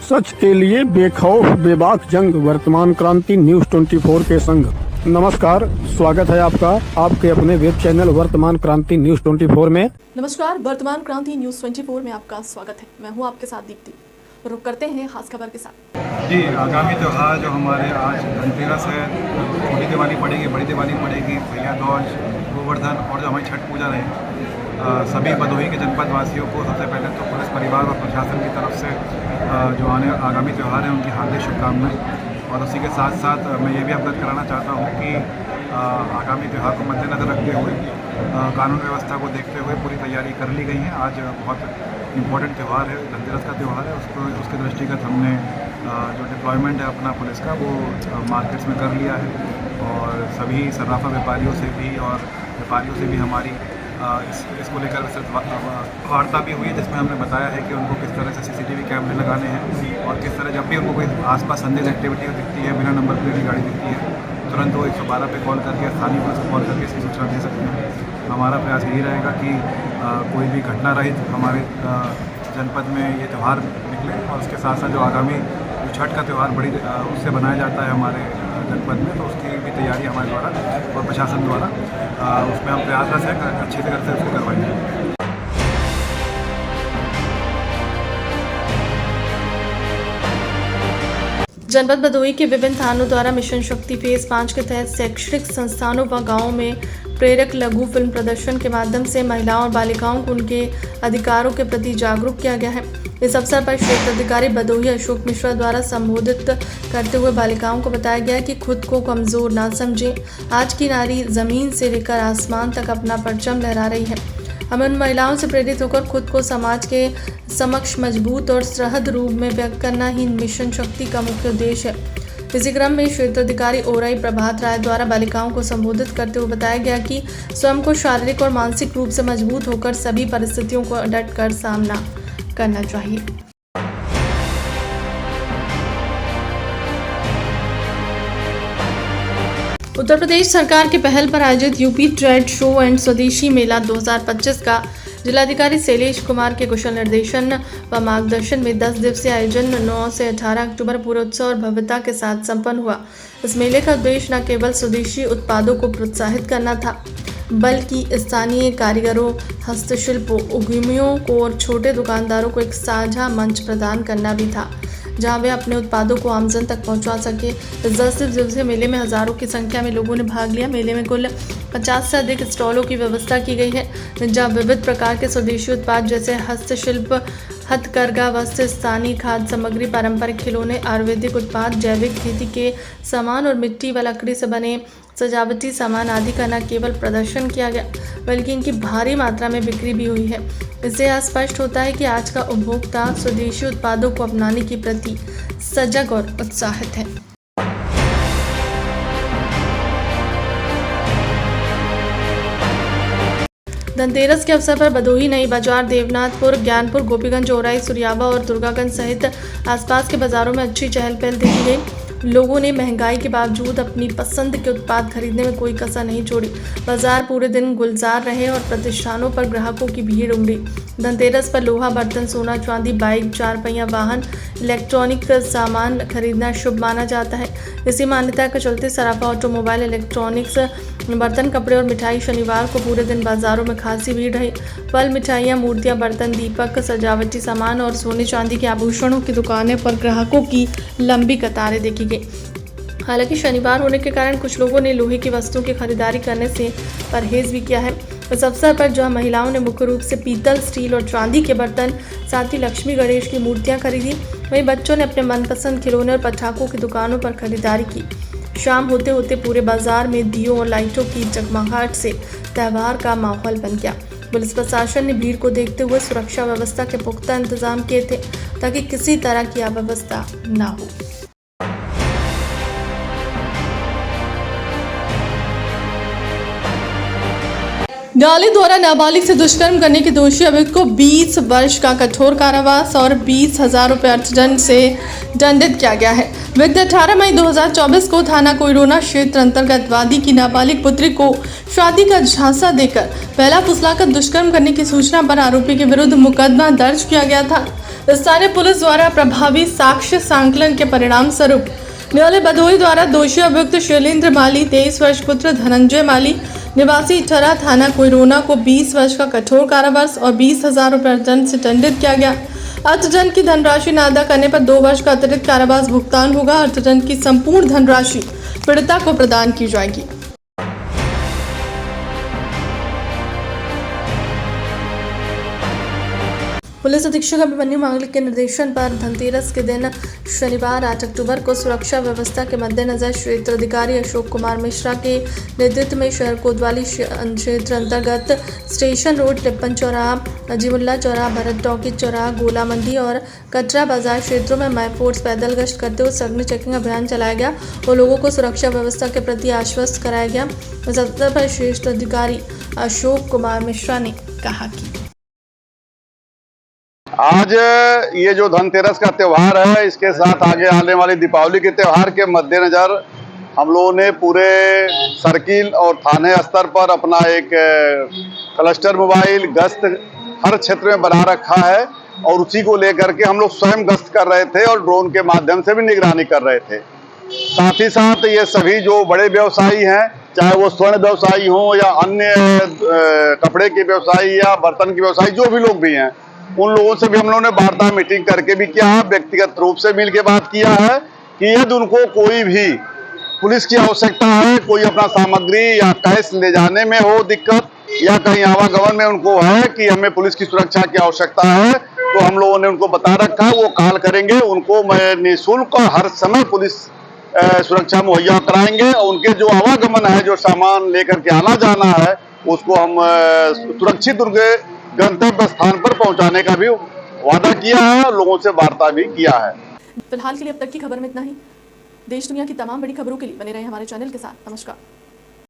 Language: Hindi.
सच के लिए बेखौफ बेबाक जंग, वर्तमान क्रांति न्यूज 24 के संग। नमस्कार, स्वागत है आपका आपके अपने वेब चैनल वर्तमान क्रांति न्यूज 24 में। नमस्कार, वर्तमान क्रांति न्यूज 24 में आपका स्वागत है। मैं हूं आपके साथ दीप्ति। रुक करते हैं खास खबर के साथ। जी, आगामी त्यौहार जो हमारे आज धनतेरस है, छोटी दिवाली पड़ेगी, बड़ी दिवाली पड़ेगी, भैया दूज, गोवर्धन और जो हमारी छठ पूजा रहे, सभी भदोही के जनपद वासियों को सबसे पहले तो पुलिस परिवार और प्रशासन की तरफ से जो आगामी त्यौहार है उनकी हार्दिक शुभकामनाएं। और उसी के साथ साथ मैं ये भी अवगत कराना चाहता हूँ कि आगामी त्यौहार को मद्देनज़र रखते हुए कानून व्यवस्था को देखते हुए पूरी तैयारी कर ली गई है। आज बहुत इम्पोर्टेंट त्यौहार है, धनतेरस का त्यौहार है, उसके दृष्टिगत हमने जो डिप्लॉयमेंट है अपना पुलिस का वो मार्केट्स में कर लिया है। और सभी सर्राफा व्यापारियों से भी और व्यापारियों से भी हमारी इसको लेकर वार्ता भी हुई है, जिसमें हमने बताया है कि उनको किस तरह से CCTV कैमरे लगाने हैं और किस तरह जब भी उनको कोई आसपास संदिग्ध एक्टिविटी दिखती है, बिना नंबर प्लेट की गाड़ी दिखती है, तुरंत वो 112 पे कॉल करके स्थानीय पुलिस को कॉल करके इसकी सूचना दे सकते हैं। हमारा प्रयास यही रहेगा कि कोई भी घटना रहित हमारे जनपद में ये त्यौहार निकले। और उसके साथ साथ जो आगामी छठ का त्यौहार बड़ी उससे बनाया जाता है हमारे जनपद में, तो उसकी भी तैयारी हमारे द्वारा और प्रशासन द्वारा उसमें हम प्रयासरत हैं अच्छी तरह से उसको करवाएंगे। जनपद भदोही के विभिन्न थानों द्वारा मिशन शक्ति फेज 5 के तहत शैक्षणिक संस्थानों व गांवों में प्रेरक लघु फिल्म प्रदर्शन के माध्यम से महिलाओं और बालिकाओं को उनके अधिकारों के प्रति जागरूक किया गया है। इस अवसर पर क्षेत्राधिकारी भदोही अशोक मिश्रा द्वारा संबोधित करते हुए बालिकाओं को बताया गया कि खुद को कमजोर ना समझें। आज की नारी जमीन से लेकर आसमान तक अपना परचम लहरा रही है। हमें उन महिलाओं से प्रेरित होकर खुद को समाज के समक्ष मजबूत और सुदृढ़ रूप में व्यक्त करना ही मिशन शक्ति का मुख्य उद्देश्य है। इसी क्रम में क्षेत्राधिकारी ओराई प्रभात राय द्वारा बालिकाओं को संबोधित करते हुए बताया गया कि स्वयं को शारीरिक और मानसिक रूप से मजबूत होकर सभी परिस्थितियों को डट कर सामना करना चाहिए। उत्तर प्रदेश सरकार की पहल पर आयोजित यूपी ट्रेड शो एंड स्वदेशी मेला 2025 का जिलाधिकारी शैलेश कुमार के कुशल निर्देशन व मार्गदर्शन में 10 दिवसीय आयोजन 9 से 18 अक्टूबर पूरे उत्सव और भव्यता के साथ संपन्न हुआ। इस मेले का उद्देश्य न केवल स्वदेशी उत्पादों को प्रोत्साहित करना था, बल्कि स्थानीय कारीगरों, हस्तशिल्पों, उद्यमियों को और छोटे दुकानदारों को एक साझा मंच प्रदान करना भी था, जहां वे अपने उत्पादों को आमजन तक पहुंचा सके। इस 10 दिवसीय मेले में हजारों की संख्या में लोगों ने भाग लिया। मेले में कुल 50 से अधिक स्टॉलों की व्यवस्था की गई है, जहां विविध प्रकार के स्वदेशी उत्पाद जैसे हस्तशिल्प, हथकरघा वस्त्र, स्थानीय खाद्य सामग्री, पारंपरिक खिलौने, आयुर्वेदिक उत्पाद, जैविक खेती के सामान और मिट्टी व लकड़ी से बने सजावटी सामान आदि का न केवल प्रदर्शन किया गया, बल्कि इनकी भारी मात्रा में बिक्री भी हुई है। इससे यह स्पष्ट होता है कि आज का उपभोक्ता स्वदेशी उत्पादों को अपनाने के प्रति सजग और उत्साहित है। धनतेरस के अवसर पर भदोही, नई बाजार, देवनाथपुर, ज्ञानपुर, गोपीगंज, ओराई, सुरियावा और दुर्गागंज सहित आसपास के बाजारों में अच्छी चहल पहल देखी गई। लोगों ने महंगाई के बावजूद अपनी पसंद के उत्पाद खरीदने में कोई कसर नहीं छोड़ी। बाजार पूरे दिन गुलजार रहे और प्रतिष्ठानों पर ग्राहकों की भीड़ उमड़ी। धनतेरस पर लोहा, बर्तन, सोना, चांदी, बाइक, 4 पहिया वाहन, इलेक्ट्रॉनिक सामान खरीदना शुभ माना जाता है। इसी मान्यता के चलते सराफा, ऑटोमोबाइल, इलेक्ट्रॉनिक्स, बर्तन, कपड़े और मिठाई शनिवार को पूरे दिन बाजारों में खासी भीड़ रही। फल, मिठाइयाँ, मूर्तियाँ, बर्तन, दीपक, सजावटी सामान और सोने चांदी के आभूषणों की दुकानें पर ग्राहकों की लंबी कतारें देखी गई। हालांकि शनिवार होने के कारण कुछ लोगों ने लोहे की वस्तुओं की खरीदारी करने से परहेज भी किया है। इस अवसर पर जहां महिलाओं ने मुख्य रूप से पीतल, स्टील और चांदी के बर्तन, साथ ही लक्ष्मी गणेश की मूर्तियां खरीदी, वहीं बच्चों ने अपने मनपसंद खिलौने और पटाखों की दुकानों पर खरीदारी की। शाम होते होते पूरे बाजार में दियों और लाइटों की जगमगाहट से त्यौहार का माहौल बन गया। पुलिस प्रशासन ने भीड़ को देखते हुए सुरक्षा व्यवस्था के पुख्ता इंतजाम किए थे, ताकि किसी तरह की अव्यवस्था न हो। न्यायालय द्वारा नाबालिग से दुष्कर्म करने के दोषी अभियुक्त को 20 वर्ष का कठोर कारावास और 20,000 रुपये अर्थदंड से दंडित किया गया है। विगत 18 मई 2024 को थाना कोइरोना क्षेत्र अंतर्गत वादी की नाबालिग पुत्री को शादी का झांसा देकर पहला फुसलाकर दुष्कर्म करने की सूचना पर आरोपी के विरुद्ध मुकदमा दर्ज किया गया था। स्थानीय पुलिस द्वारा प्रभावी साक्ष्य संकलन के परिणाम स्वरूप न्यायालय भदोही द्वारा दोषी अभियुक्त शैलेंद्र माली 23 वर्ष पुत्र धनंजय माली निवासी इटहरा थाना कोइरोना को 20 वर्ष का कठोर कारावास और 20,000 रुपये अर्थदंड से दंडित किया गया। अर्थदंड की धनराशि न अदा करने पर 2 वर्ष का अतिरिक्त कारावास भुगतान होगा। अर्थदंड की संपूर्ण धनराशि पीड़िता को प्रदान की जाएगी। पुलिस अधीक्षक अभिमन्यु मांगलिक के निर्देशन पर धनतेरस के दिन शनिवार 8 अक्टूबर को सुरक्षा व्यवस्था के मद्देनजर क्षेत्र अधिकारी अशोक कुमार मिश्रा के नेतृत्व में शहर कोतवाली क्षेत्र अंतर्गत स्टेशन रोड, टिप्पन चौराहा, नजीमुल्ला चौराहा, भरत टॉकीज चौराहा, गोला मंडी और कटरा बाजार क्षेत्रों में माई फोर्स पैदल गश्त करते हुए सघन चेकिंग अभियान चलाया गया और लोगों को सुरक्षा व्यवस्था के प्रति आश्वस्त कराया गया। इस अवसर पर क्षेत्र अधिकारी अशोक कुमार मिश्रा ने कहा कि आज ये जो धनतेरस का त्यौहार है, इसके साथ आगे आने वाली दीपावली के त्यौहार के मद्देनज़र हम लोगों ने पूरे सर्किल और थाने स्तर पर अपना एक क्लस्टर मोबाइल गश्त हर क्षेत्र में बना रखा है और उसी को लेकर के हम लोग स्वयं गश्त कर रहे थे और ड्रोन के माध्यम से भी निगरानी कर रहे थे। साथ ही साथ ये सभी जो बड़े व्यवसायी हैं, चाहे वो स्वर्ण व्यवसायी हों या अन्य कपड़े के व्यवसायी या बर्तन के व्यवसायी, जो भी लोग भी हैं, उन लोगों से भी हम लोगों ने वार्ता मीटिंग करके भी किया है, व्यक्तिगत रूप से मिल के बात किया है कि यदि उनको कोई भी पुलिस की आवश्यकता है, कोई अपना सामग्री या कैश ले जाने में हो दिक्कत या कहीं आवागमन में उनको है कि हमें पुलिस की सुरक्षा की आवश्यकता है, तो हम लोगों ने उनको बता रखा है, वो कॉल करेंगे, उनको मैं निःशुल्क और हर समय पुलिस सुरक्षा मुहैया कराएंगे और उनके जो आवागमन है, जो सामान लेकर के आना जाना है, उसको हम सुरक्षित उनके गंतव्य स्थान पर पहुंचाने का भी वादा किया है और लोगों से वार्ता भी किया है। फिलहाल के लिए अब तक की खबर में इतना ही। देश दुनिया की तमाम बड़ी खबरों के लिए बने रहे हमारे चैनल के साथ। नमस्कार।